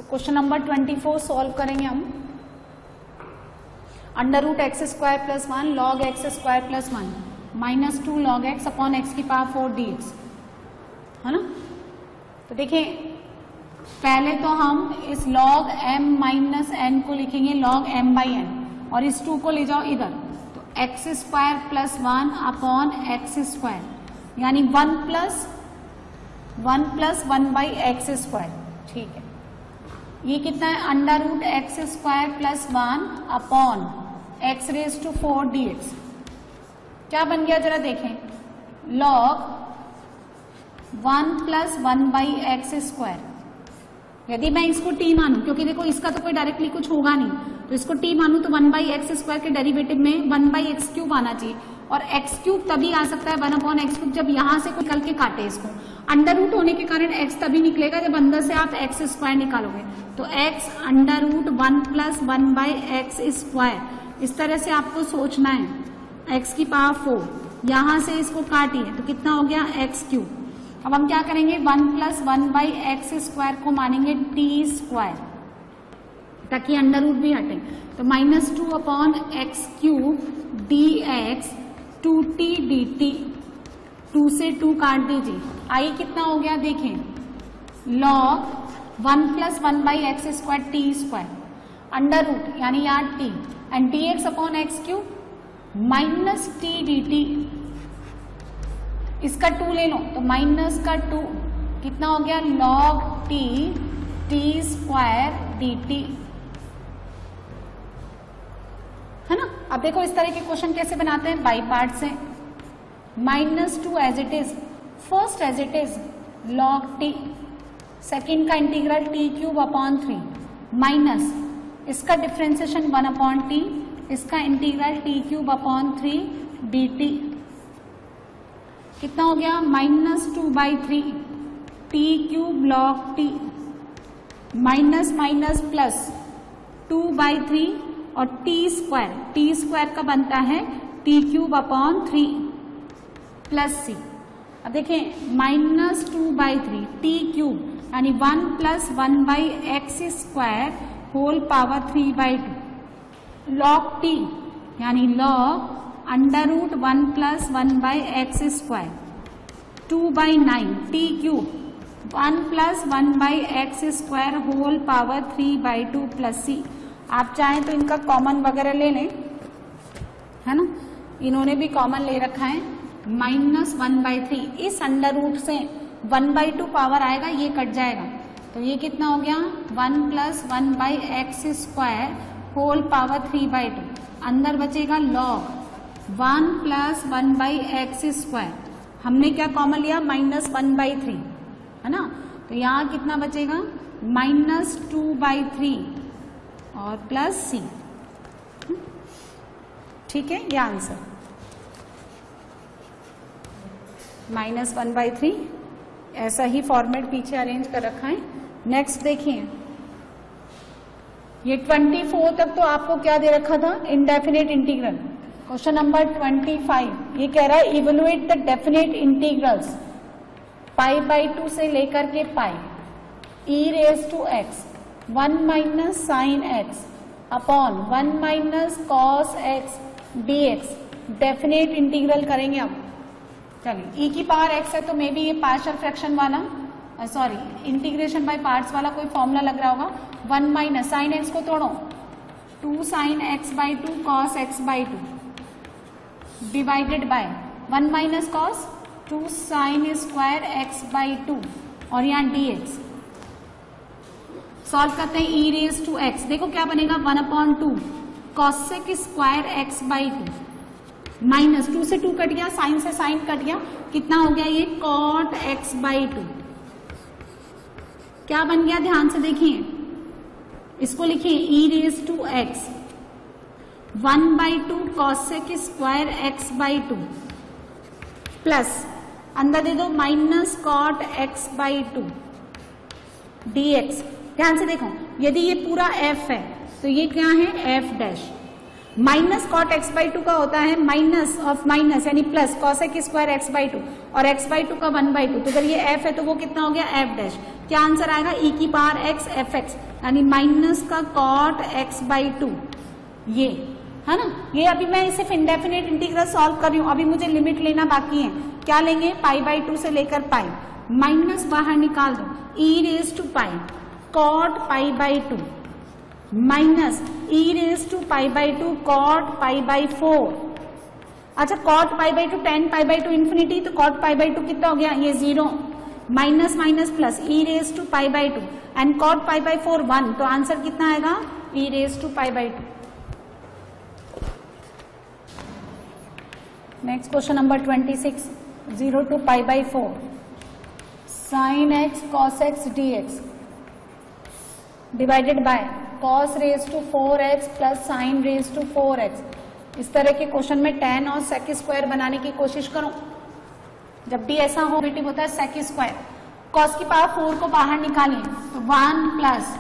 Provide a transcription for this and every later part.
Question number 24 सॉल्व करेंगे हम। Under root x square plus 1 log x square plus 1 minus 2 log x upon x की power 4 dx, है ना। तो देखिए पहले तो हम इस log m माइनस n को लिखेंगे log m बाई n और इस 2 को ले जाओ इधर, तो x square plus 1 upon x square यानी 1 प्लस 1 बाई एक्स स्क्वायर। ठीक है, ये कितना है under root x square plus 1 upon x raise to 4 dx। क्या बन गया जरा देखें, log 1 plus 1 by x square. यदि मैं इसको t मानूं, क्योंकि देखो इसका तो कोई डायरेक्टली कुछ होगा नहीं, तो इसको t मानूं तो 1 बाई एक्स स्क्वायर के डेरिवेटिव में 1 बाई एक्स क्यूब आना चाहिए, और एक्स क्यूब तभी आ सकता है 1 अपॉन एक्स क्यूब जब यहां से निकल के काटे इसको। अंडर रूट होने के कारण x तभी निकलेगा जब अंदर से आप एक्स स्क्वायर निकालोगे, तो x under root 1 plus 1 by x square, इस तरह से आपको सोचना है। x की पावर 4 यहां से इसको काटिए तो कितना हो गया एक्स क्यूब। अब हम क्या करेंगे 1 प्लस 1 बाई एक्स स्क्वायर को मानेंगे टी स्क्वायर ताकि अंडर रूट भी हटे, तो minus 2 upon x cube D x 2t dt, 2 से 2 काट दीजिए, आई कितना हो गया देखें log 1 plus 1 by x square t square under root यानी यार t and d x upon x cube minus t d t, इसका 2 ले लो तो माइनस का 2 कितना हो गया log t T square D T, है ना। अब देखो इस तरह के क्वेश्चन कैसे बनाते हैं, बाई पार्ट से। Minus 2 as it is, first as it is log t, second का integral t cube upon 3 minus इसका डिफ्रेंसिएशन 1 अपॉन t, इसका integral t cube upon 3 dt, कितना हो गया minus 2 by 3 t cube log t minus minus plus 2 by 3 और t square का बनता है t cube upon 3 plus c. अब देखें माइनस 2 बाई 3 टी क्यूब यानी 1 plus 1 by x square whole power 3 by 2 log t यानी log under root 1 plus 1 by x square 2 by 9 t cube 1 plus 1 by x square whole power 3 by 2 plus c. आप चाहें तो इनका common वगैरह ले लें, है ना, इन्होंने भी कॉमन ले रखा है माइनस 1 बाई 3, इस अंडर रूट से 1 बाई 2 पावर आएगा ये कट जाएगा, तो ये कितना हो गया 1 plus 1 by x square whole power 3 by 2, अंदर बचेगा log 1 plus 1 by x square, हमने क्या कॉमन लिया माइनस 1 बाई 3, है ना, तो यहाँ कितना बचेगा माइनस 2 बाई 3 और प्लस सी। ठीक है, ये आंसर माइनस 1 बाई 3, ऐसा ही फॉर्मेट पीछे अरेंज कर रखा है। नेक्स्ट देखिए, ये 24 तक तो आपको क्या दे रखा था इंडेफिनेट इंटीग्रल। क्वेश्चन नंबर 25 ये कह रहा है evaluate the definite integrals pi by 2 से लेकर के pi e raise to x 1 minus sine x upon 1 minus cos x dx, definite integral करेंगे अब। चलिए e की पावर x है तो मे बी ये पार्शियल फ्रैक्शन वाला सॉरी इंटीग्रेशन बाय पार्ट्स वाला कोई फॉर्मूला लग रहा होगा। 1 माइनस साइन एक्स को तोड़ो 2 sine x by 2 cos x by 2 divided by 1 minus cos 2 sine square x by 2 और यहाँ dx। सॉल्व करते हैं e रेज टू x, देखो क्या बनेगा 1 upon 2 cosec square x by 2 minus 2 से 2 कट गया, साइन से साइन कट गया, कितना हो गया ये कॉट x बाई 2। क्या बन गया ध्यान से देखिए, इसको लिखिए e raise to x 1 by 2 cosec square x by 2 plus अंदर दे दो minus cot x by 2 dx। ध्यान से देखो यदि ये पूरा f है तो ये क्या है f dash, minus cot x by 2 का होता है माइनस ऑफ माइनस यानी plus cosec square x by 2 और x बाई 2 का 1 बाई 2, तो अगर ये f है तो वो कितना हो गया f डैश। क्या आंसर आएगा e की पावर x f x, यानी माइनस का कॉट एक्स बाई टू, ये है ना। ये अभी मैं सिर्फ इंडेफिनेट इंटीग्रल सॉल्व कर रही हूँ, अभी मुझे लिमिट लेना बाकी है। क्या लेंगे, पाई बाई टू से लेकर पाई, माइनस बाहर निकाल दो, e raise to pi cot pi by two minus e raise to pi by two cot pi by 4। अच्छा, cot pi by two 10 pi by two infinity, तो कॉट पाई बाई टू कितना हो गया, ये 0, minus minus plus e raise to pi by two and cot pi by 4 1, तो answer कितना आएगा, e raise to pi by two. Next question number 26, 0 to pi by 4 sine x cos x d x divided by cos raise to 4x plus sine raise to 4x। इस तरह के question में tan और sec square बनाने की कोशिश करो। जब भी ऐसा हो नेगेटिव होता है sec स्क्वायर, cos की पावर 4 को बाहर निकालिए तो 1 प्लस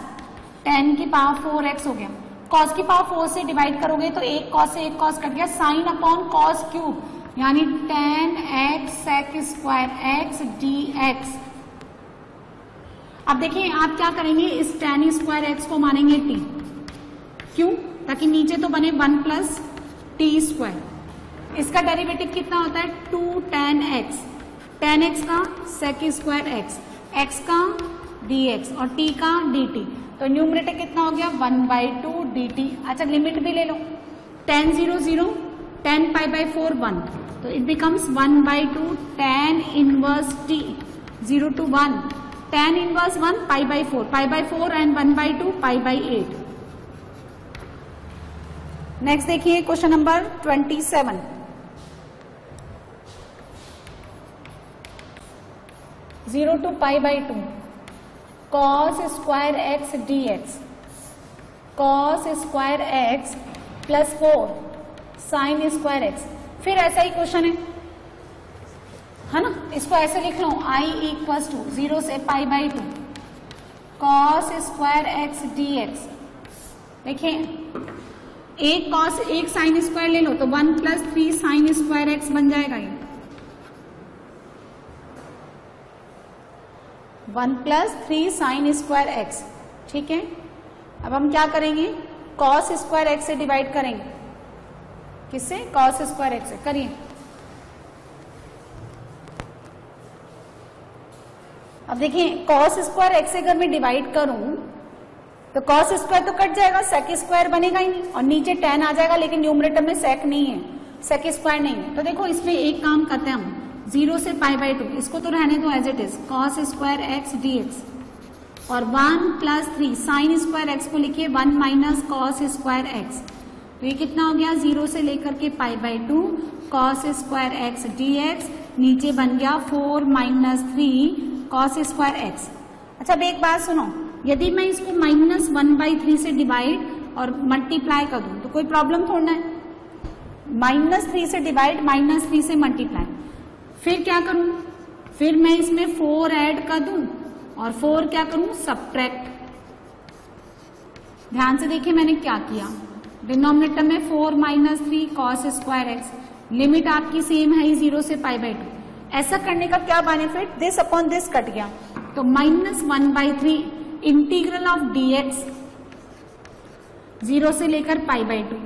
tan की पावर 4x हो गया। cos की पावर 4 से डिवाइड करोगे तो एक cos से एक cos कट गया, साइन अपॉन cos क्यूब यानी tan x sec square x dx। अब देखिए आप क्या करेंगे, इस tan स्क्वायर x को मानेंगे t, क्यों, ताकि नीचे तो बने 1 प्लस टी स्क्वायर। इसका डेरिवेटिव कितना होता है, 2 tan x का sec स्क्वायर x का dx और t का dt, तो न्यूमरेटर कितना हो गया 1/2 dt। अच्छा, लिमिट भी ले लो, tan 0 0 tan पाई बाई 4 1, तो it becomes 1/2 tan inverse t 0 to 1 tan inverse 1 pi by 4 and 1/2 pi by 8। Next देखिए question number 27, 0 to pi by 2 cos square x dx cos square x plus 4 sine square x. फिर ऐसा ही question है ना, इसको ऐसे लिख लो, i equals to 0 से पाई by 2 cos square x dx। देखिए एक cos एक साइन स्क्वायर ले लो तो 1 प्लस 3 साइन स्क्वायर एक्स बन जाएगा, ये 1 प्लस 3 साइन स्क्वायर एक्स। ठीक है, अब हम क्या करेंगे, cos स्क्वायर एक्स से डिवाइड करेंगे, किससे, cos स्क्वायर एक्स से। करिए, अब देखिए cos स्क्वायर एक्स से अगर मैं डिवाइड करूं तो cos स्क्वायर तो कट जाएगा, sec स्क्वायर बनेगा ही नहीं, और नीचे tan आ जाएगा, लेकिन न्यूमरेटर में sec नहीं है, sec स्क्वायर नहीं है। तो देखो इसमें एक काम करते हैं हम, 0 से पाई बाई 2 इसको तो रहने दो as it is, cos square x dx और 1 प्लस 3 साइन स्क्वायर एक्स को लिखिए 1 माइनस cos स्क्वायर एक्स, तो ये कितना हो गया, 0 से लेकर के पाई by 2 cos square x dx, नीचे बन गया 4 माइनस 3 cos स्क्वायर एक्स। अच्छा, अब एक बात सुनो, यदि मैं इसको -1/3 से डिवाइड और मल्टीप्लाई कर दूं तो कोई प्रॉब्लम थोड़ा है, -3 से डिवाइड -3 से मल्टीप्लाई, फिर क्या करूं, फिर मैं इसमें 4 ऐड कर दूं और 4 क्या करूं, सब्ट्रैक्ट। ध्यान से देखिए मैंने क्या किया, डिनोमिनेटर में 4 minus 3 cos square x, limit आपकी सेम है 0 से पाई बाई 2। ऐसा करने का क्या benefit, this upon this cut गया, तो -1/3 इंटीग्रल ऑफ dx 0 से लेकर पाई बाई 2,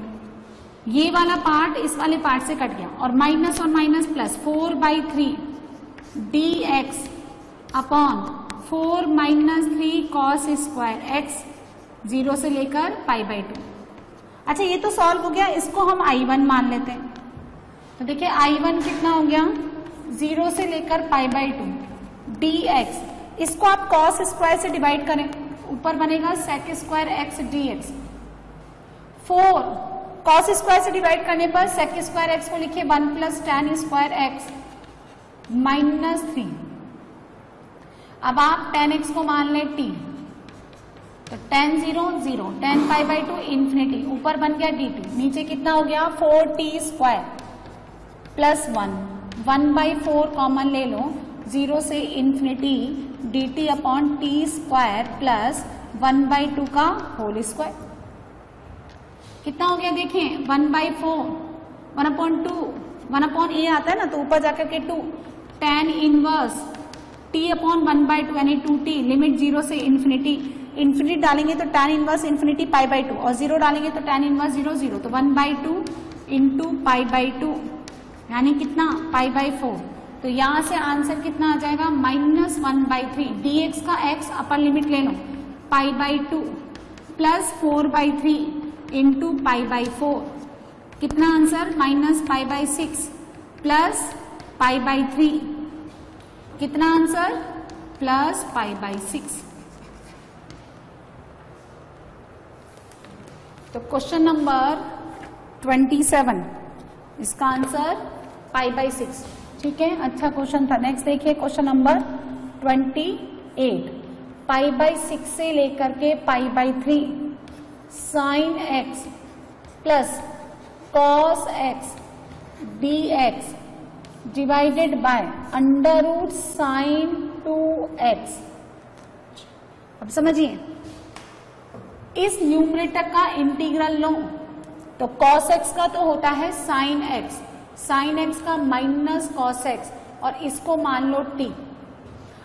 ये वाला पार्ट इस वाले पार्ट से कट गया, और माइनस और minus plus 4/3 dx upon 4 minus 3 cos square x 0 से लेकर पाई बाई 2। अच्छा, ये तो सॉल्व हो गया, इसको हम I1 मान लेते हैं। तो देखिए I1 कितना हो गया, 0 से लेकर पाई बाई 2 dx, इसको आप cos स्क्वायर से डिवाइड करें, ऊपर बनेगा sec square x dx। 4 cos square से डिवाइड करने पर sec स्क्वायर एक्स को लिखिए 1 plus tan square x minus 3। अब आप tan x को मान लें t, तो tan 0 0 tan pi by 2 infinity, ऊपर बन गया dt, नीचे कितना हो गया 4t स्क्वायर प्लस 1/4 कॉमन ले लो, 0 से infinity dt upon T square plus 1/2 का होल स्क्वायर। कितना हो गया देखिए 1/4, 1/2, 1/a आता है ना, तो ऊपर जाकर के 2 tan इनवर्स t अपॉन 1/2 यानी 2t, लिमिट 0 से इन्फिनिटी, इन्फिनिटी डालेंगे तो tan inverse infinity pi by 2 और 0 डालेंगे तो tan इनवर्स 0 0, तो 1/2 इंटू पाई बाई 2 यानी कितना पाई बाई 4। तो यहां से आंसर कितना आ जाएगा -1/3। dx का x अपर लिमिट ले लो pi by 2 plus 4/3 into pi by 4, कितना आंसर -पाई/6 प्लस पाई/3, कितना आंसर +पाई/6। तो क्वेश्चन नंबर 27 इसका आंसर पाई/6। ठीक है, अच्छा क्वेश्चन था। नेक्स्ट देखिए क्वेश्चन नंबर 28, पाई/6 से लेकर के पाई/3 sine x plus cos x dx divided by under root sine 2x। अब समझिए, इस न्यूमरेटर का इंटीग्रल लो तो cos x का तो होता है साइन x, साइन x का माइनस cos x और इसको मान लो t।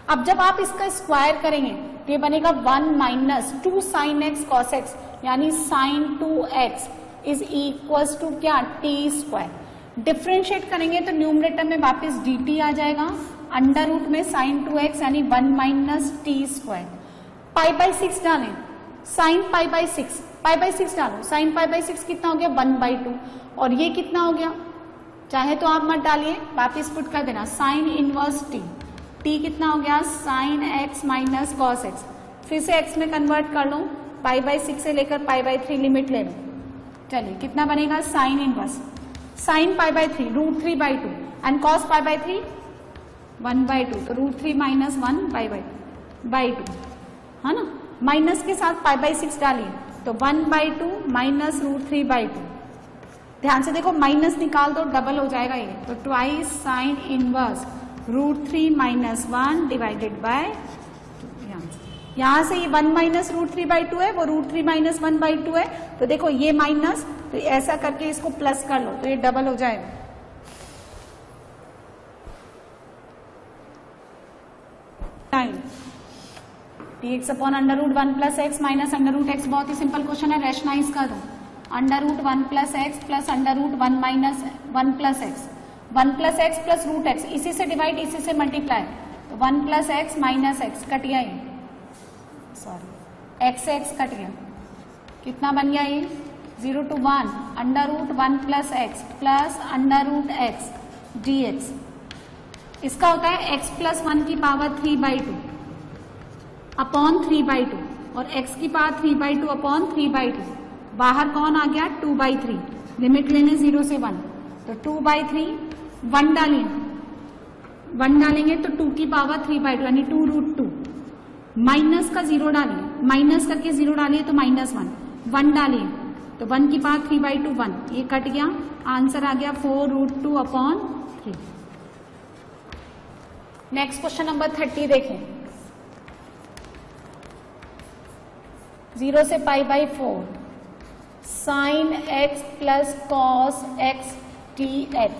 अब जब आप इसका स्क्वायर करेंगे तो ये बनेगा 1 minus 2 sine x cos x यानी sine 2x is equals to क्या t स्क्वायर। डिफ्रेंशिएट करेंगे तो न्यूमरेटर में वापस dt आ जाएगा, अंडर रूट में साइन 2x यानी 1 माइनस t स्क्वायर। पाई/6 डालें, साइन पाई/6 डालो, साइन पाई/6 कितना हो गया 1/2 और ये कितना हो गया, चाहे तो आप मत डालिए वापिस पुट कर देना, साइन इनवर्स t कितना हो गया sine x minus cos x। फिर से x में कन्वर्ट कर लो, पाई/6 से लेकर पाई/3 लिमिट ले लो। चलिए कितना बनेगा साइन इनवर्स साइन पाई/3 √3/2 एंड कॉस पाई/3 1/2, तो √3 माइनस 1/2 है ना। माइनस के साथ पाई/6 डालिए तो 1/2 माइनस √3/2। ध्यान से देखो, माइनस निकाल दो डबल हो जाएगा ये, तो twice sine inverse √3 minus 1 divided by 2। यहां से ये 1 माइनस √3/2 है, वो √3 माइनस 1/2 है, तो देखो ये माइनस, तो ऐसा करके इसको प्लस कर लो तो ये डबल हो जाएगा। dx upon under root 1 plus x minus under root x, बहुत ही सिंपल क्वेश्चन है, रेशनाइज कर दो। Under root 1 plus x plus under root 1 minus 1 plus x, 1 plus x plus root x, इसी से डिवाइड इसी से मल्टीप्लाई, तो 1 plus x minus x cut गया, ये सॉरी एक्स एक्स कट गया, कितना बन गया ये 0 to 1 under root 1 plus x plus under root x dx। इसका होता है x प्लस 1 की पावर 3/2 अपॉन 3/2 और x की पावर 3/2 अपॉन 3/2। बाहर कौन आ गया 2/3, लिमिट लेने 0 से 1, तो 2/3 1 डालिए, 1 डालेंगे तो 2 की पावर 3/2 यानी 2√2। माइनस का 0 डालिए, माइनस करके 0 डालिए तो -1, 1 डालिए तो 1 की पावर 3/2 1, ये कट गया, आंसर आ गया 4√2 अपॉन 3। नेक्स्ट क्वेश्चन नंबर 30 देखें, 0 से π/4 sine x plus cos x dx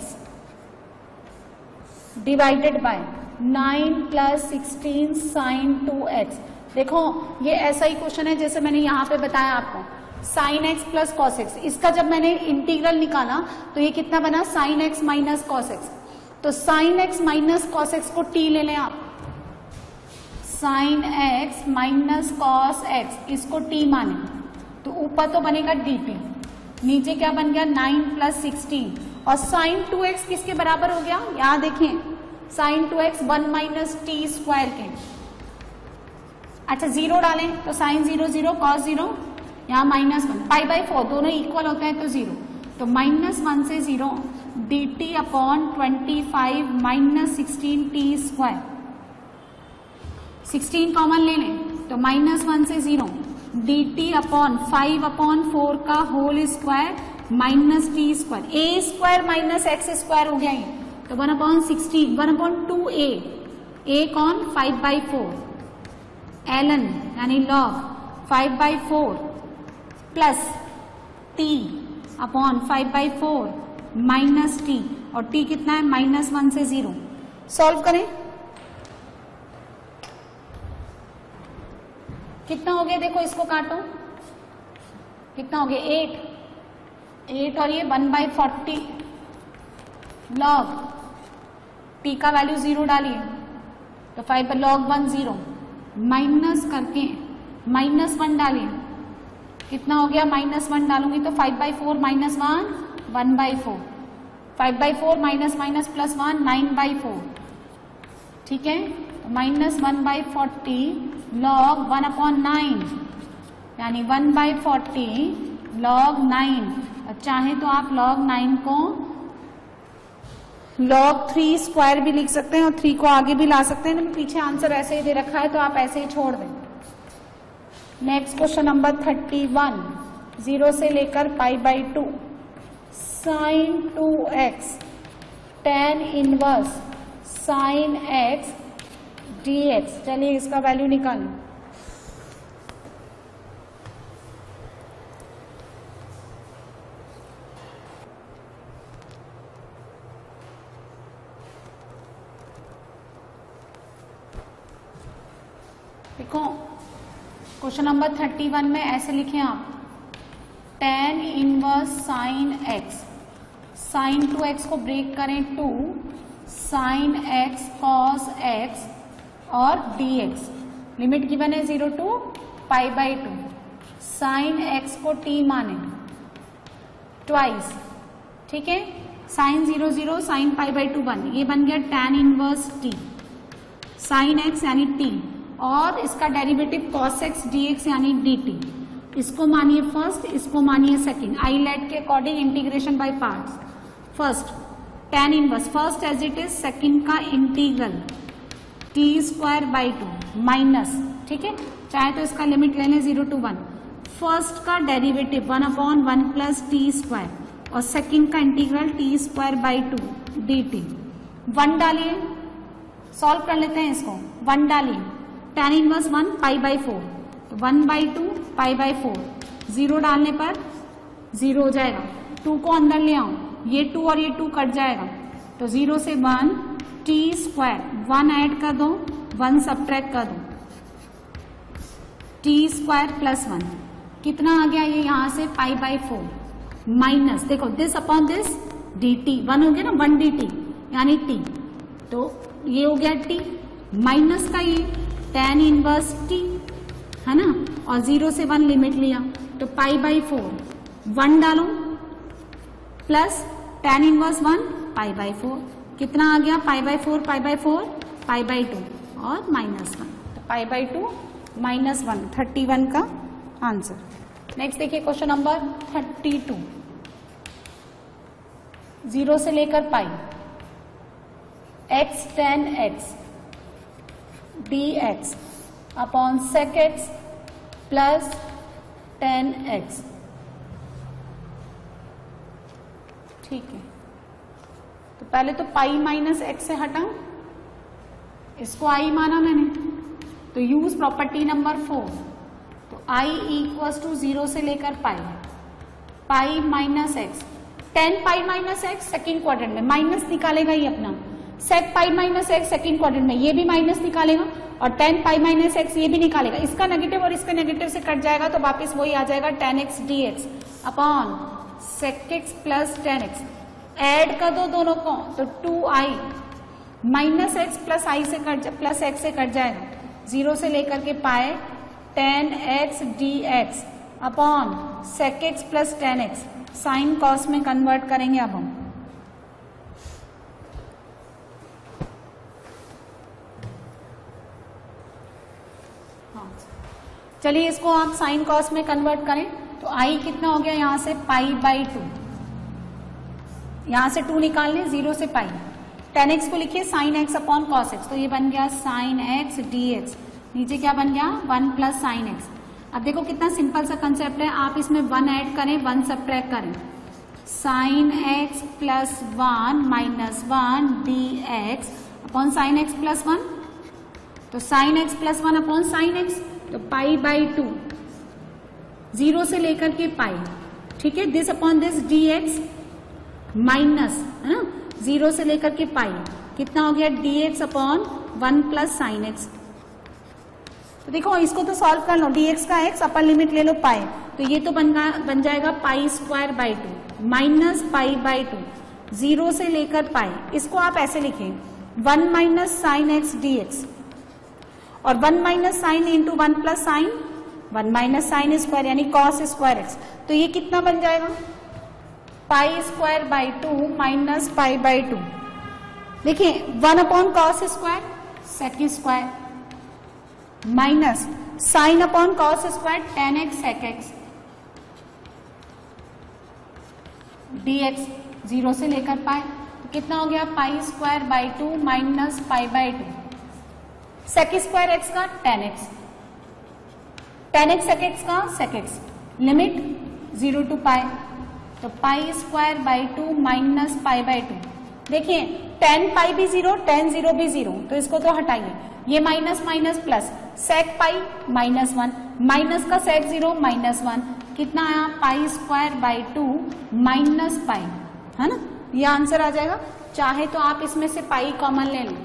divided by 9 plus 16 sine 2x। देखो ये ऐसा ही क्वेश्चन है जैसे मैंने यहां पे बताया आपको, sine x plus cos x। इसका जब मैंने इंटीग्रल निकाला तो ये कितना बना sine x minus cos x, तो sine x minus cos x को t ले लें आप, sine x minus cos x इसको t माने, तो ऊपर तो बनेगा dt, नीचे क्या बन गया 9 प्लस 16 और साइन 2x किसके बराबर हो गया, यहां देखें sign 2x 1 minus t square के। अच्छा 0 डालें तो साइन 0 0 कॉस 0, यहाँ -1 π/4 दोनों इक्वल होते हैं तो 0, तो -1 से 0 dt upon 25 minus 16 T square, 16 common ले लें तो -1 से 0 dt अपॉन 5/4 का whole square minus t square, a square minus x square हो गया ये, तो 1/16 1/2a, a कौन 5/4 ln यानी log 5/4 plus t upon 5/4 minus t, और t कितना है -1 से 0। सॉल्व करें कितना हो गया देखो, इसको काटो, कितना हो गया 8 और ये 1/40 log t का वैल्यू 0 डालिए तो 5 log 1 0 माइनस करके -1 डालिए, कितना हो गया -1 डालूंगी तो 5/4 -1 1/4, 5/4 माइनस प्लस 1 9/4, ठीक है। तो -1/40 log 1/9 यानी 1/40 log 9। चाहे तो आप log 9 को log 3 स्क्वायर भी लिख सकते हैं और 3 को आगे भी ला सकते हैं, लेकिन पीछे आंसर ऐसे ही दे रखा है तो आप ऐसे ही छोड़ दें। नेक्स्ट क्वेश्चन नंबर 31, 0 से लेकर π/2 sin 2x tan inverse sin x dx। चलिए इसका वैल्यू निकालें। देखो क्वेश्चन नंबर 31 में ऐसे लिखें आप, tan inverse sin x, sin 2x को ब्रेक करें 2 sin x cos x और dx। लिमिट गिवन है 0 to π/2, sin x को t माने ट्वाइस, ठीक है। sin 0 0 sin π/2 1, ये बन गया tan inverse t sin x यानी t और इसका डेरिवेटिव cos x dx यानी dt। इसको मानिए फर्स्ट, इसको मानिए सेकंड। आईलेट के according integration by parts. First tan inverse, first as it is, second का इंटीग्रल t²/2 माइनस, ठीक है। चाहे तो इसका लिमिट ले लें 0 to 1। फर्स्ट का डेरिवेटिव 1/1 प्लस t² और सेकंड का इंटीग्रल t²/2 dt। 1 डालिए, सॉल्व कर लेते हैं इसको। 1 डालिए, tan इनवर्स 1 π/4 तो 1/2 π/4, 0 डालने पर 0 हो जाएगा। 2 को अंदर ले आओ, ये 2 और ये 2 कट जाएगा तो 0 से 1 t², 1 ऐड कर दो 1 सब्ट्रैक्ट कर दो, t² प्लस 1 कितना आ गया ये यहाँ से π/4 माइनस, देखो दिस अपॉन दिस dt, 1 हो गया ना 1 dt यानी t, तो ये हो गया t माइनस का ये tan इनवर्स t है ना, और 0 से 1 लिमिट लिया तो π/4 1 डालो प्लस tan इनवर्स 1 π/4 कितना आ गया π/4 π/2 और -1, तो π/2 -1 31 का आंसर। नेक्स्ट देखिए क्वेश्चन नंबर 32, 0 से लेकर पाई x tan x dx upon sec x plus tan x, ठीक है। तो पहले तो पाई माइनस x से हटाओ, इसको i माना मैंने, तो यूज प्रॉपर्टी नंबर 4, तो i इक्वल्स टू 0 से लेकर pi minus x, tan pi minus x second quadrant में माइनस निकालेगा ये अपना, sec pi minus x second quadrant में ये भी माइनस निकालेगा और tan पाई माइनस x ये भी निकालेगा। इसका नेगेटिव और इसका नेगेटिव से कट जाएगा तो वापस वही आ जाएगा tan x dx upon sec x plus tan x। Add कर दो दोनों को तो 2i minus x plus i से कट प्लस x से कट जाएगा, 0 से लेकर के पाए tan x dx upon sec x plus tan x, sine cos में कन्वर्ट करेंगे अब हम। चलिए इसको आप साइन कॉस में कन्वर्ट करें तो i कितना हो गया यहाँ से π/2, यहाँ से 2 निकाल लें 0 से पाई, tan x को लिखिए sin x upon cos x, तो ये बन गया sin x dx, नीचे क्या बन गया 1 प्लस sin x। अब देखो कितना सिंपल सा कंसेप्ट है, आप इसमें 1 ऐड करें 1 सब्ट्रैक्ट करें, sin x plus 1 minus 1 dx upon sin x plus 1, तो sin x plus 1 upon sin x, तो π/2 0 से लेकर के पाई, ठीक है, this upon this dx minus है ना 0 से लेकर के पाई, कितना हो गया dx upon 1 plus sin x, तो देखो इसको तो सॉल्व कर लो, dx का x अपर लिमिट ले लो पाई, तो ये तो बन जाएगा pi square by 2 minus pi by 2, 0 से लेकर पाई। इसको आप ऐसे लिखें 1 माइनस साइन एक्स dx, और 1 minus sine into 1 plus sine 1 minus sine square यानी कॉस स्क्वायर एक्स। तो ये कितना बन जाएगा pi square by 2 minus pi by 2। देखिए 1 upon cos square sec square minus sine upon cos square tan x sec x dx, 0 से लेकर पाई, तो कितना हो गया pi square by 2 minus pi by 2, sec square x का tan x sec x का sec x, limit 0 to pi, तो pi square by 2 minus pi by 2। देखिए tan पाई भी 0, tan 0 भी 0, तो इसको तो हटाइए, ये माइनस माइनस प्लस, सेक पाई माइनस 1 माइनस का सेक 0 माइनस 1, कितना आया पाई स्क्वायर बाई 2 माइनस पाई, है ना, ये आंसर आ जाएगा। चाहे तो आप इसमें से पाई कॉमन ले लो।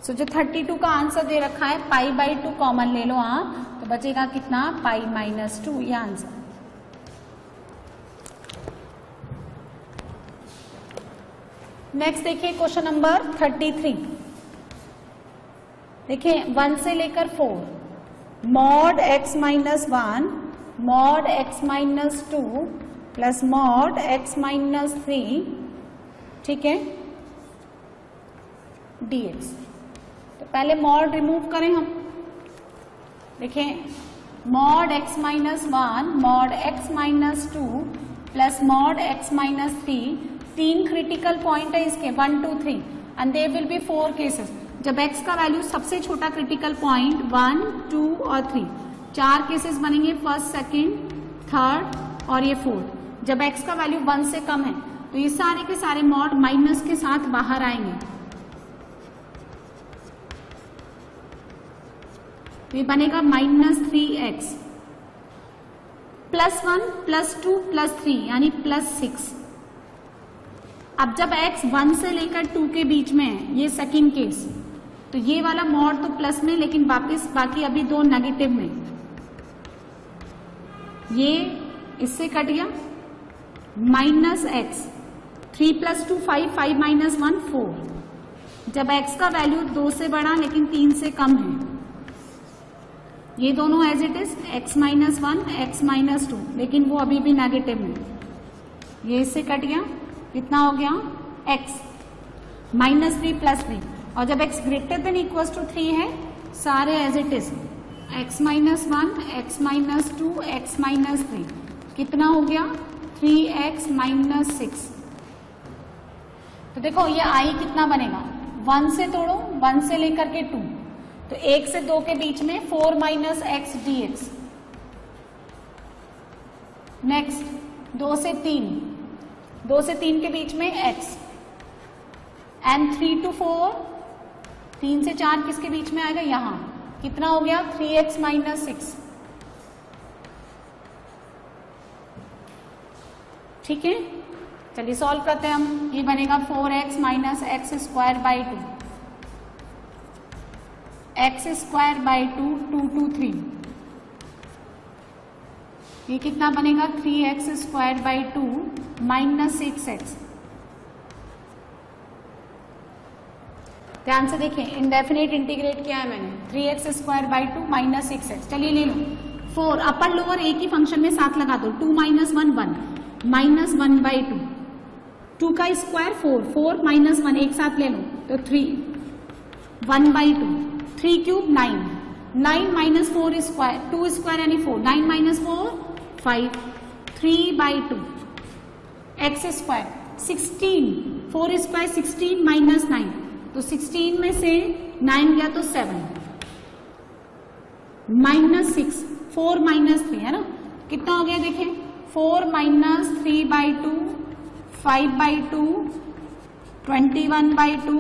सो जो 32 का आंसर दे रखा है पाई बाई 2 कॉमन ले लो आप, तो बचेगा कितना पाई माइनस 2, ये आंसर। नेक्स्ट देखिए क्वेश्चन नंबर 33। देखिए 1 से लेकर 4 mod x minus 1 mod x minus 2 plus mod x minus 3, ठीक है, dx। तो पहले मॉड रिमूव करें हम। देखिए mod x minus 1 mod x minus 2 plus mod x minus 3, 3 critical point है इसके 1 2 3 and there will be 4 cases. जब x का वैल्यू सबसे छोटा क्रिटिकल पॉइंट 1 2 और 3, 4 केसेस बनेंगे, फर्स्ट सेकंड थर्ड और ये फोर्थ। जब x का वैल्यू 1 से कम है तो ये सारे के सारे मॉड माइनस के साथ बाहर आएंगे, तो ये बनेगा minus 3x plus 1 plus 2 plus 3 यानी प्लस 6। अब जब x 1 से लेकर 2 के बीच में है, ये सेकंड केस, तो ये वाला मॉड तो प्लस में, लेकिन वापिस बाकी अभी 2 नेगेटिव में, ये इससे कट गया, माइनस x 3 प्लस 2 5 5 माइनस 1 4। जब x का वैल्यू 2 से बड़ा लेकिन 3 से कम है, ये दोनों as it is x minus 1 x minus 2, लेकिन वो अभी भी नेगेटिव में, ये इससे कट गया, कितना हो गया x माइनस 3 प्लस 3। और जब x greater than equal to 3 है, सारे as it is x minus 1 x minus 2 x minus 3, कितना हो गया 3x माइनस 6। तो देखो ये i कितना बनेगा, 1 से तोड़ो, 1 से लेकर के 2, तो 1 से 2 के बीच में 4 माइनस x dx। नेक्स्ट 2 से 3, 2 से 3 के बीच में x, एंड 3 to 4, 3 से 4 किसके बीच में आएगा, यहां, कितना हो गया 3x माइनस 6, ठीक है। चलिए सॉल्व करते हैं हम। ये बनेगा 4x minus x square by 2, x square by 2 2 2 3, ये कितना बनेगा 3x square by 2 minus 6x। ध्यान से देखें, इंडेफिनेट इंटीग्रेट किया है मैंने, 3x square by 2 minus 6x। चलिए ले लो 4, अपर लोअर एक ही फंक्शन में साथ लगा दो, 2 माइनस 1 1 माइनस 1 बाई 2, 2 का स्क्वायर 4, 4 माइनस 1 एक साथ ले लो तो 3, 1 by 2, 3 cube 9, 9 minus 4 square, 2 square यानी 4, 9 minus 4 5, 3 by 2, x square 16, 4 square 16 minus 9, तो 16 में से 9 गया तो 7, माइनस 6, 4 माइनस 3 है ना, कितना हो गया देखें 4 माइनस 3 बाई 2, 5 बाई 2, 21 बाई 2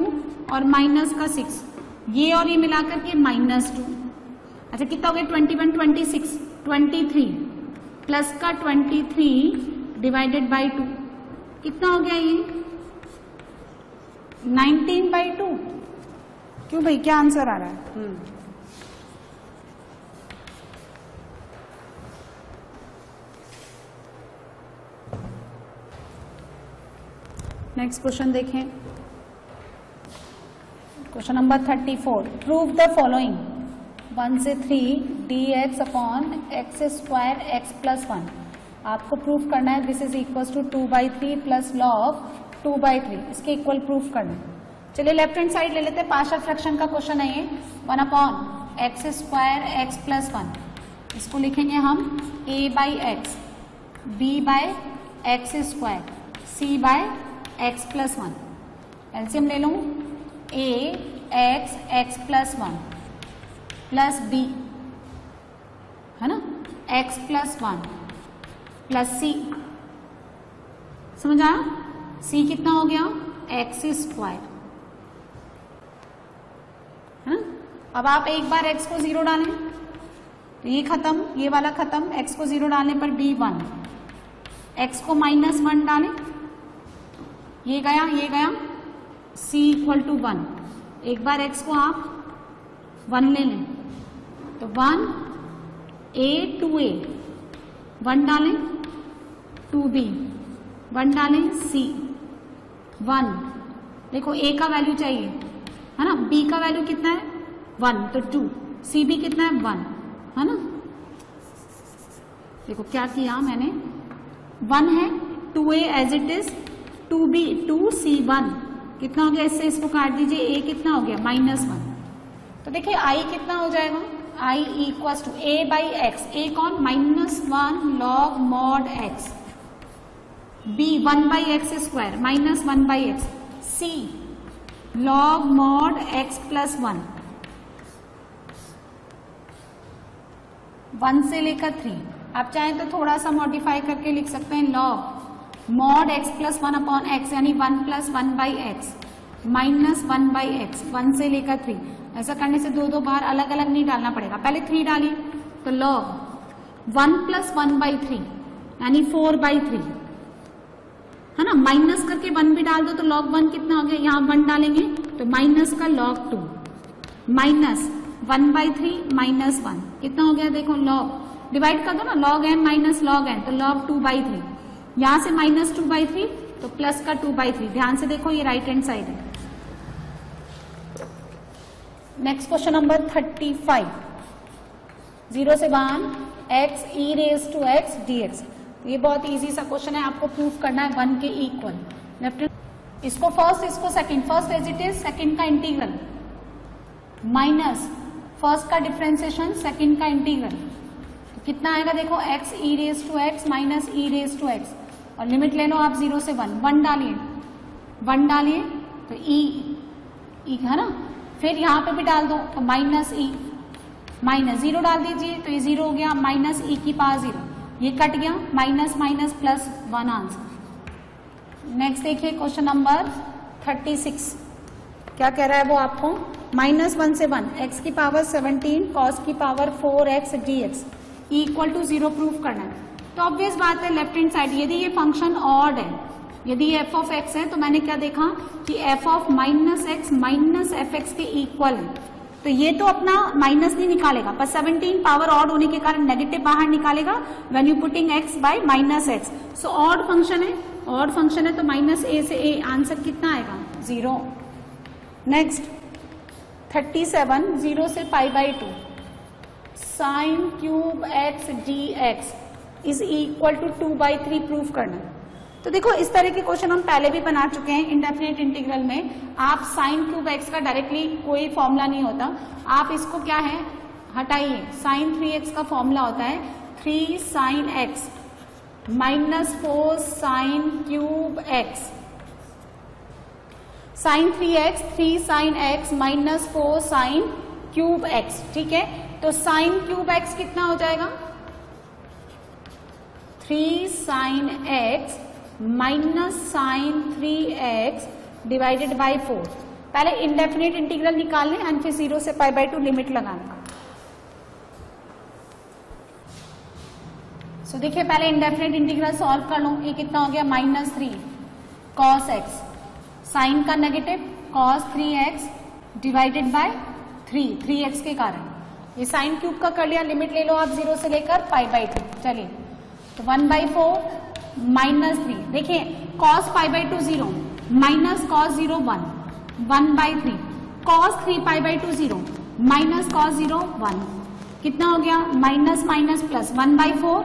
और माइनस का 6, ये और ये मिलाकर के माइनस 2। अच्छा कितना हो गया 21 26 23 प्लस का 23 डिवाइडेड बाई 2, कितना हो गया ये 19 बाई 2, क्यों भाई, क्या आंसर आ रहा है? नेक्स्ट क्वेश्चन देखें, question number 34। Prove the following 1 से 3 dx upon x square x plus 1। आपको प्रूफ करना है this is equal to 2/3 plus log 2/3, इसके इक्वल प्रूफ करना है। चलिए लेफ्ट हैंड साइड ले लेते हैं, पार्शियल फ्रैक्शन का क्वेश्चन है ये। 1 upon x square x plus 1, इसको लिखेंगे हम a by x, b by x square, c by x plus 1। LCM ले लूं, a x x plus 1 plus b, है ना, x प्लस 1 प्लस c। समझ आया? c कितना हो गया? एक्स स्क्वायर, है ना। अब आप एक बार x को 0 डालें तो ये खत्म, ये वाला खत्म। x को 0 डालने पर b 1, x को -1 डालें, ये गया ये गया, c इक्वल टू 1। एक बार x को आप 1 ले लें तो 1 a 2a, 1 डालें 2b, 1 डालें c 1। देखो a का वैल्यू चाहिए, है ना, b का वैल्यू कितना है 1 तो 2, c भी कितना है 1, है ना। देखो क्या किया मैंने, 1 है, 2a as it is, 2b 2c1 कितना हो गया, इससे इसको काट दीजिए, a कितना हो गया -1। तो देखिए i कितना हो जाएगा, i equals to a by x, a कौन, -1 log mod x, b 1 by x square -1 by x, c log mod x plus 1, 1 से लेकर 3। आप चाहें तो थोड़ा सा मॉडिफाई करके लिख सकते हैं, log mod x plus 1 upon x, यानी 1 plus 1 by x -1 by x, 1 से लेकर 3। ऐसा करने से दो बार अलग अलग नहीं डालना पड़ेगा। पहले 3 डालिए तो log 1 प्लस 1 बाई 3 यानी 4/3, है ना। माइनस करके 1 भी डाल दो तो log 1 कितना हो गया, यहाँ 1 डालेंगे तो माइनस का log 2, माइनस 1/3 -1 कितना हो गया, देखो log डिवाइड कर दो ना, log n minus log n तो log 2/3, यहां से -2/3 तो प्लस का 2/3। ध्यान से देखो ये राइट हैंड साइड है। Next question number 35। 0 से 1 x e raise to x dx। ये बहुत इजी सा क्वेश्चन है, आपको प्रूफ करना है 1 के इक्वल। लेफ्ट इसको फर्स्ट, इसको second, first as it is, second का इंटीग्रल माइनस फर्स्ट का डिफरेंशिएशन, सेकंड का इंटीग्रल, तो कितना आएगा देखो, x e raise to x minus e raise to x, और लिमिट ले लो आप 0 से 1, 1 डालिए, 1 डालिए तो e है ना, फिर यहाँ पे भी डाल दो तो -e, माइनस 0 डाल दीजिए तो ये 0 हो गया, -e की पावर 0, ये कट गया, minus minus plus 1 answer. Next देखिए क्वेश्चन नंबर 36। क्या कह रहा है वो आपको, -1 से 1 x की पावर 17 cos की power 4x dx equal to 0 proof करना है। तो ऑब्वियस बात है लेफ्ट हैंड साइड, यदि ये फंक्शन ऑड है, यदि ये f ऑफ x है तो मैंने क्या देखा कि f of -x minus fx के इक्वल है, तो ये तो अपना माइनस नहीं निकालेगा, पर 17 पावर ऑड होने के कारण नेगेटिव बाहर निकालेगा when you putting x by -x। So odd function है, ऑड फंक्शन है तो -a से a, आंसर कितना आएगा 0। नेक्स्ट 37। 0 से π/2 sine cube x dx is equal to 2/3 proof करना है। तो देखो इस तरह के क्वेश्चन हम पहले भी बना चुके हैं इंडेफिनिट इंटीग्रल में। आप साइन क्यूब x का डायरेक्टली कोई फॉर्मूला नहीं होता, आप इसको क्या है हटाइए, साइन 3x का फॉर्मूला होता है 3 sine x -4 sine cube x, sine 3x 3 sine x -4 sine cube x, ठीक है। तो साइन क्यूब x कितना हो जाएगा, 3 sine x minus sine 3x divided by 4। पहले इंडेफिनिट इंटीग्रल निकाल लें एंड फिर 0 से π/2 लिमिट लगाना। सो देखिए पहले इंडेफिनिट इंटीग्रल सॉल्व कर लो, ये कितना हो गया -3 cos x, साइन का negative cos 3x divided by 3x के कारण। ये साइन क्यूब का कर लिया, लिमिट ले लो आप 0 से लेकर π/2। चलिए तो 1/4 माइनस 3, देखिए cos π/2 0 minus cos 0 1, 1/3 cos 3 π/2 0 minus cos 0 1, कितना हो गया माइनस माइनस प्लस 1/4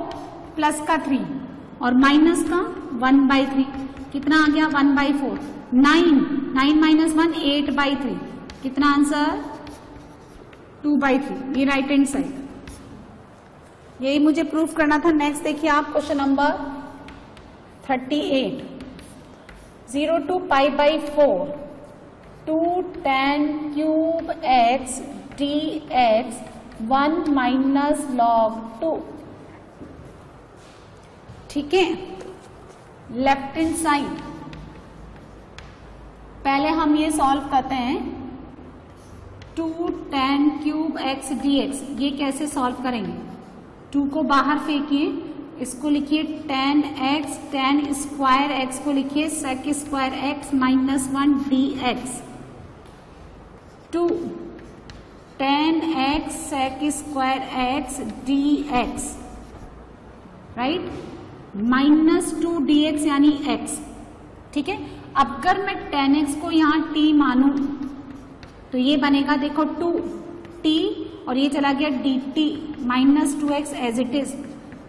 प्लस का 3 और माइनस का 1/3, कितना आ गया 1/4, 9 माइनस 1 8/3, कितना आंसर 2/3। ये राइट हैंड साइड, यही मुझे प्रूफ करना था। नेक्स्ट देखिए आप question number 38, 0 to π/4 2 tan cube x dx 1 minus log 2, ठीक है। लेफ्ट हैंड साइड पहले हम ये सॉल्व करते हैं, 2 tan cube x dx, ये कैसे सॉल्व करेंगे, 2 को बाहर फेंकिए, इसको लिखिए tan x, tan square x को लिखिए sec square x minus 1 dx, 2 tan x sec square x dx, right, minus 2 dx यानी x, ठीक है। अब अगर मैं tan x को यहाँ t मानू तो ये बनेगा देखो 2t और ये चला गया dt minus 2x as it is,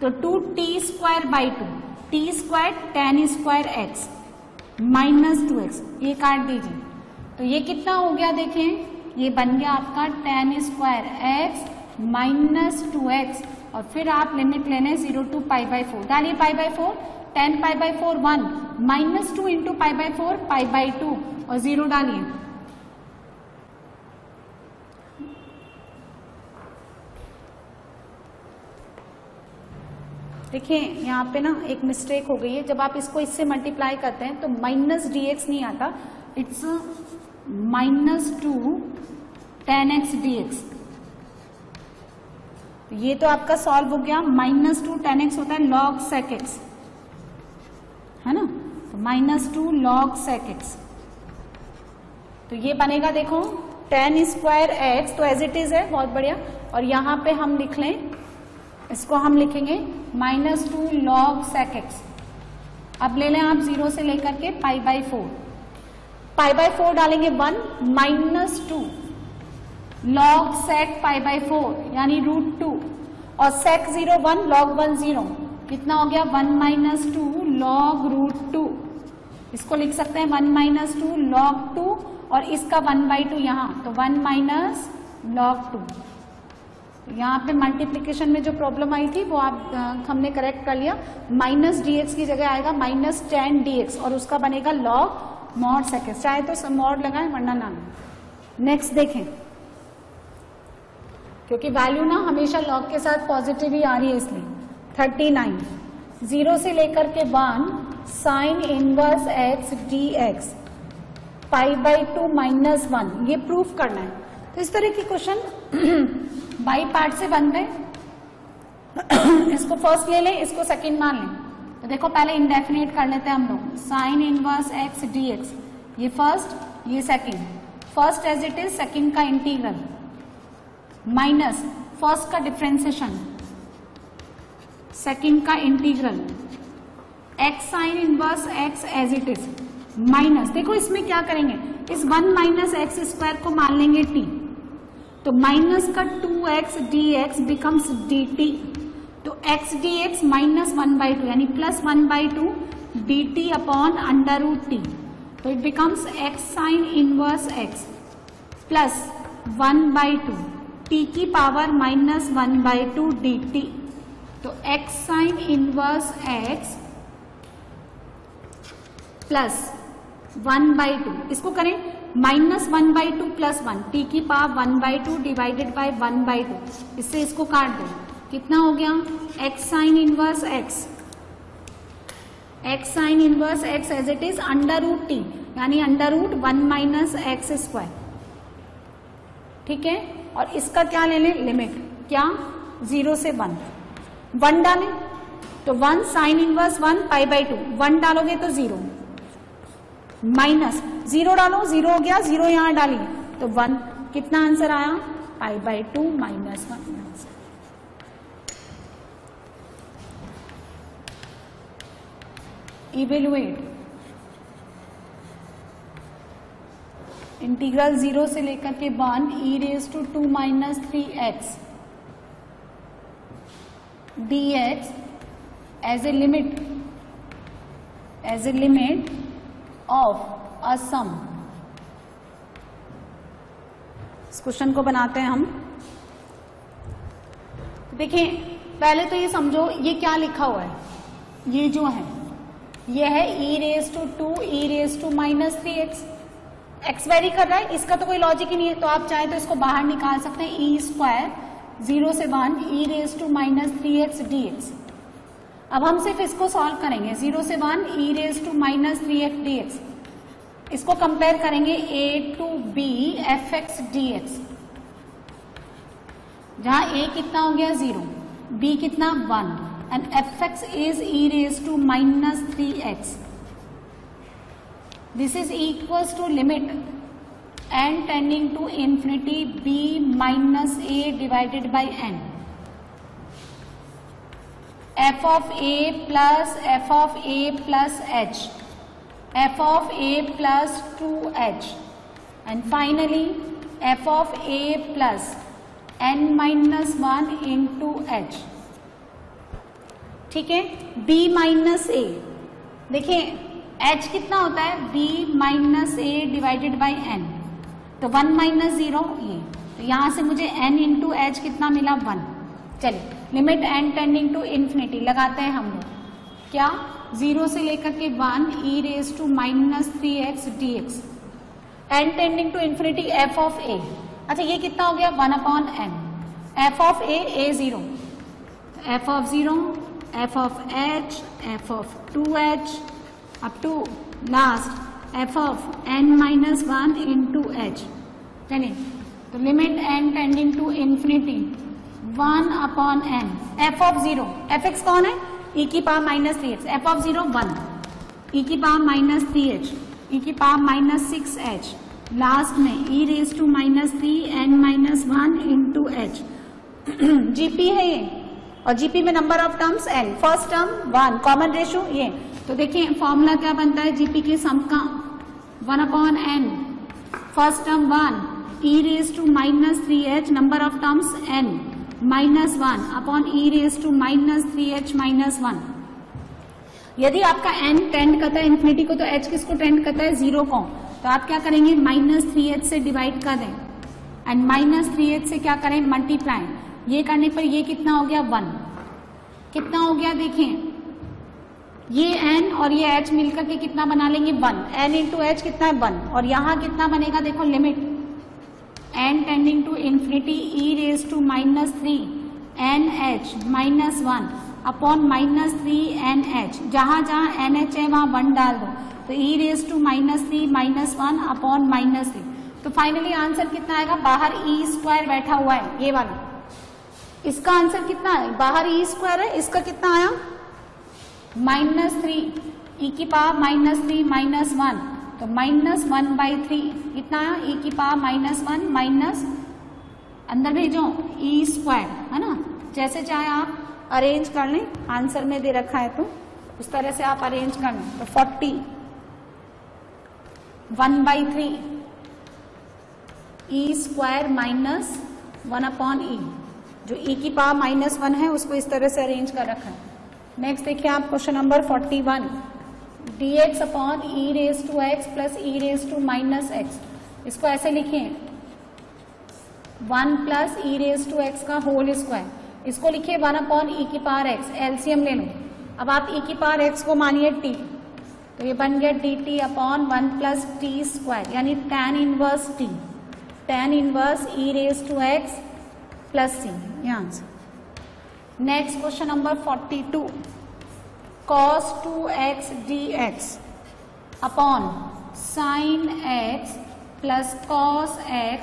तो 2t square by 2, t square tan square x minus 2x, ये काट दीजिए तो ये कितना हो गया, देखें ये बन गया आपका tan square x minus 2x और फिर आप लिमिट लेने 0 to π/4, डालिए π/4, tan π/4 1 माइनस 2 इंटू π/4 π/2 और 0 डालिए, देखिए यहाँ पे ना एक मिस्टेक हो गई है, जब आप इसको इससे मल्टीप्लाई करते हैं तो माइनस dx नहीं आता, it's minus 2 tan x dx, ये तो आपका सॉल्व हो गया। माइनस 2 tan x होता है log sec x, है ना, तो माइनस 2 log sec x, तो ये बनेगा देखो tan स्क्वायर x, तो एज इट इज है, बहुत बढ़िया। और यहाँ पे हम लिख लें, इसको हम लिखेंगे माइनस 2 log sec x। अब ले लें आप 0 से लेकर के π/4, π/4 डालेंगे 1 माइनस 2 log sec π/4 यानी √2 और sec 0 1 log 1 0, कितना हो गया 1 माइनस 2 log √2, इसको लिख सकते हैं 1 माइनस 2 log 2 और इसका 1/2 यहाँ, तो 1 माइनस log 2। यहाँ पे मल्टीप्लीकेशन में जो प्रॉब्लम आई थी वो आप हमने करेक्ट कर लिया, माइनस dx की जगह आएगा माइनस tan dx और उसका बनेगा log mod sec x, चाहे तो mod लगाएं वरना ना। नेक्स्ट देखें, क्योंकि वैल्यू ना हमेशा log के साथ पॉजिटिव ही आ रही है इसलिए। 39, 0 से लेकर के 1 sine inverse x dx π/2 minus 1, ये प्रूफ करना है। तो इस तरह के क्वेश्चन बाई पार्ट से बन गए, इसको फर्स्ट ले लें, इसको सेकंड मान लें। तो देखो पहले इंडेफिनेट कर लेते हैं हम लोग, साइन इनवर्स x dx, ये फर्स्ट ये second, first as it is, second का इंटीग्रल माइनस फर्स्ट का डिफरेंशिएशन, सेकंड का integral, x sine inverse x as it is minus, देखो इसमें क्या करेंगे, इस 1 माइनस एक्स स्क्वायर को मान लेंगे t, तो माइनस का 2x dx बिकम्स dt, तो x dx माइनस 1/2 यानी plus 1/2 dt upon under root t, तो it becomes x sine inverse x plus 1/2 t की पावर माइनस 1/2 dt, तो x sine inverse x plus 1/2, इसको करें minus 1/2 plus 1, t की power 1/2 divided by 1/2, इससे इसको काट दो, कितना हो गया x sine inverse x, x sine inverse x as it is under root t यानी under root 1 minus x square, ठीक है। और इसका क्या ले लें लिमिट, क्या 0 से 1, 1 डालें तो 1 साइन इनवर्स 1 π/2, 1 डालोगे तो 0 माइनस 0 डालो, 0 हो गया, 0 यहां डालिए तो 1 कितना आंसर आया π/2 -1। इवेलुएट इंटीग्रल 0 से लेकर के 1 e⁻² - 3x dx as a limit of a sum। इस क्वेश्चन को बनाते हैं हम। देखिए पहले तो ये समझो ये क्या लिखा हुआ है, ये जो है ये है e⁻² e⁻³ x वेरी कर रहा है, इसका तो कोई लॉजिक ही नहीं है, तो आप चाहे तो इसको बाहर निकाल सकते हैं। e² 0 से 1 e⁻³ dx। अब हम सिर्फ इसको सॉल्व करेंगे, 0 से 1 e⁻³ dx। इसको कंपेयर करेंगे a to b fx dx, जहां a कितना हो गया 0, b कितना 1 and fx is e⁻³ This is equals to limit n tending to infinity b minus a divided by n, f of a plus h, f of a plus 2h, and finally f of a plus n minus 1 into h। ठीक है, b minus a, देखिए h कितना होता है b minus a divided by n, तो 1 minus 0 ये, तो यहां से मुझे n इंटू एच कितना मिला 1। चलिए limit n tending to infinity लगाते हैं हम लोग, क्या 0 से लेकर के 1 e⁻³ dx, n tending to infinity f of a। अच्छा ये कितना हो गया 1/n, f of a 0, f of 0, f of h, f of 2h up to last f of n minus 1 into h। चलिए तो limit n tending to infinity 1/n, f of 0, fx कौन है e⁻³ f of 0 1, e⁻³ e⁻⁻6h, last में e⁻³ n 1 into h। GP है ये, और GP में number of terms n, first term 1, common ratio ये, तो देखिए फॉर्मूला क्या बनता है जीपी के सम का 1/n, first term 1 e⁻³ number of terms n -1 upon e⁻³ -1। यदि आपका n टेंड करता है इन्फिनिटी को, तो h किसको टेंड करता है 0 को, तो आप क्या करेंगे -3h से डिवाइड कर दें एंड -3h से क्या करें मल्टीप्लाई, ये करने पर ये कितना हो गया 1, कितना हो गया देखिए ये n और ये h मिलकर के कितना बना लेंगे 1, n इंटू एच कितना है 1, और यहां कितना बनेगा देखो limit n tending to infinity e⁻³ nh -1 upon -3nh, जहां जहां nh है वहां 1 डाल दो, तो e⁻³ -1 अपॉन -3, तो फाइनली आंसर कितना आएगा, बाहर e² बैठा हुआ है ये वाला, इसका आंसर कितना है, बाहर e² है, इसका कितना आया -3 e⁻³ -1, तो -1/3 कितना आया e⁻1 माइनस अंदर भेजो e² है ना, जैसे चाहे आप अरेंज कर लें, आंसर में दे रखा है तो उस तरह से आप अरेंज कर लें, तो 40 1/3 e² माइनस 1/e, जो e⁻1 है उसको इस तरह से अरेंज कर रखा है। नेक्स्ट देखिए आप question number 41, dx upon e⁻x plus e⁻−x, इसको ऐसे लिखिए 1 प्लस e⁻x का होल स्क्वायर, इसको लिखिए 1/e⁻x, एलसीएम ले लो। अब आप e⁻x को मानिए t, तो ये बन गया dt अपॉन 1 प्लस t², यानी tan inverse t, tan inverse e⁻x plus c, ये answer. Next question number 42, cos 2x dx upon sin x plus cos x,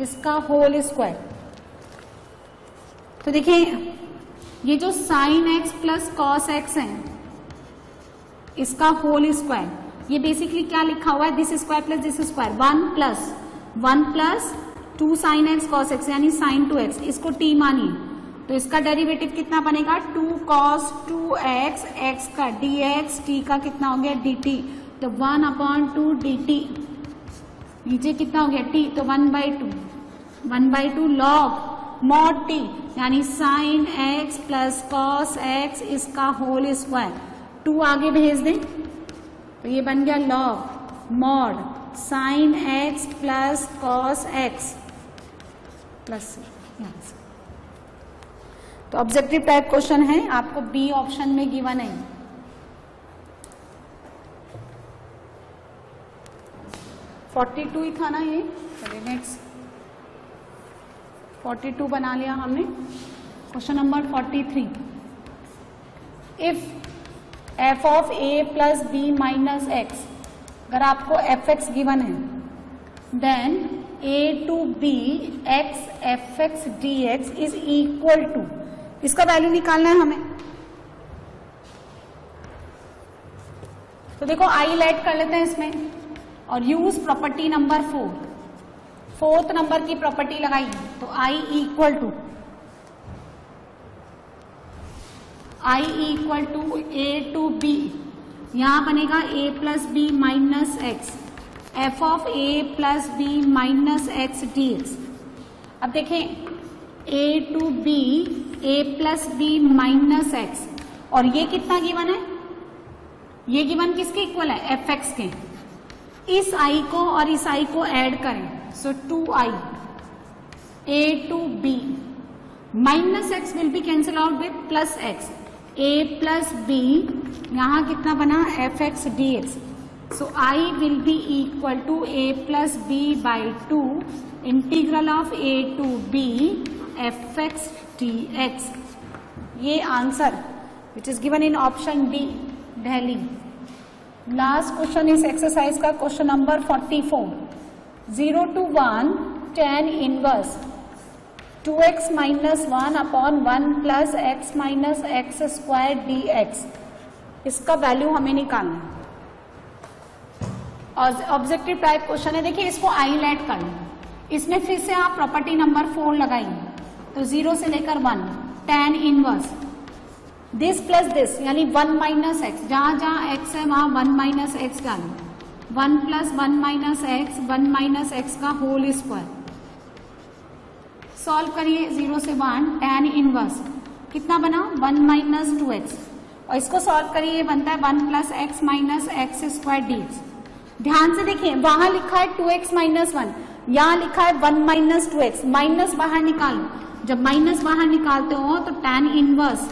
इसका होल स्क्वायर। तो देखिए ये जो sin x plus cos x है इसका whole square, ये बेसिकली क्या लिखा हुआ है, this square plus this square, 1 plus 1 plus 2 sign x cos x यानी साइन 2x, इसको t मानिए तो इसका डेरिवेटिव कितना बनेगा 2 cos 2x, x का dx, t का कितना हो गया dt, तो 1/2 dt, नीचे कितना हो गया t, तो 1/2 log mod t यानी sine x plus cos x इसका होल स्क्वायर, 2 आगे भेज दें तो ये बन गया log mod साइन x plus cos x plus, तो ऑब्जेक्टिव टाइप क्वेश्चन है, आपको बी ऑप्शन में गिवन है। फोर्टी 42 ही था ना ये, चलिए नेक्स्ट 42 बना लिया हमने। Question number 43, if f of a plus b minus x, अगर आपको fx गिवन है then a to b x fx dx is equal to, इसका वैल्यू निकालना है हमें। तो देखो आई लेट कर लेते हैं इसमें और use property number 4, fourth number की प्रॉपर्टी लगाई, तो I equal to a to b, यहां बनेगा a plus b minus x, f of a plus b minus x d x. अब देखें a to b a plus b minus x, और ये कितना गिवन है, ये गिवन किसके इक्वल है fx के, इस i को और इस i को ऐड करें, so 2i a to b minus x will be cancel out with plus x, a plus b यहां कितना बना fx dx, so i will be equal to a plus b by 2 integral of a to b fx dx, ये answer which is given in option D Delhi. Last question इस exercise का question number 44, 0 to 1 tan inverse 2x minus 1 upon 1 plus x minus x square dx, इसका value हमें निकालना है। और objective type question है, देखिए इसको आईलेट कर लो, इसमें फिर से आप प्रॉपर्टी नंबर 4 लगाइए, तो 0 से लेकर 1 tan inverse this plus this यानी 1 माइनस एक्स, जहां जहां x है वहां 1 माइनस एक्स डालो, 1 plus 1 minus x, 1 minus x का होल स्क्वायर, सॉल्व करिए 0 से 1 tan इनवर्स कितना बना 1 माइनस 2x, और इसको सॉल्व करिए ये बनता है 1 plus x minus x square dx। ध्यान से देखिए वहां लिखा है 2x माइनस 1, यहां लिखा है 1 माइनस 2x, माइनस बाहर निकालो, जब माइनस बाहर निकालते हो तो tan इनवर्स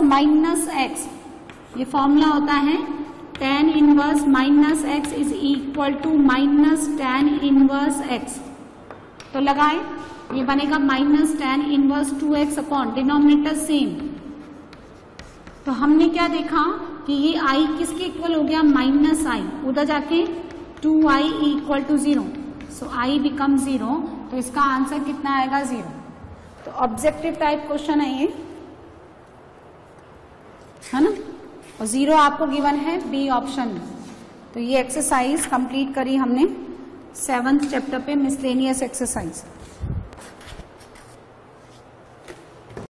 माइनस एक्स, ये फॉर्मूला होता है tan inverse minus x is equal to minus tan inverse x, तो लगाए ये बनेगा minus tan inverse 2x upon denominator same. तो हमने क्या देखा कि ये i किसके इक्वल हो गया माइनस i, उधर जाके 2i equal to 0, so i become 0, तो इसका आंसर कितना आएगा 0। तो ऑब्जेक्टिव टाइप क्वेश्चन है ये, है ना, और 0 आपको गिवन है बी ऑप्शन में। तो ये एक्सरसाइज कंप्लीट करी हमने 7th चैप्टर पे मिसलेनियस एक्सरसाइज।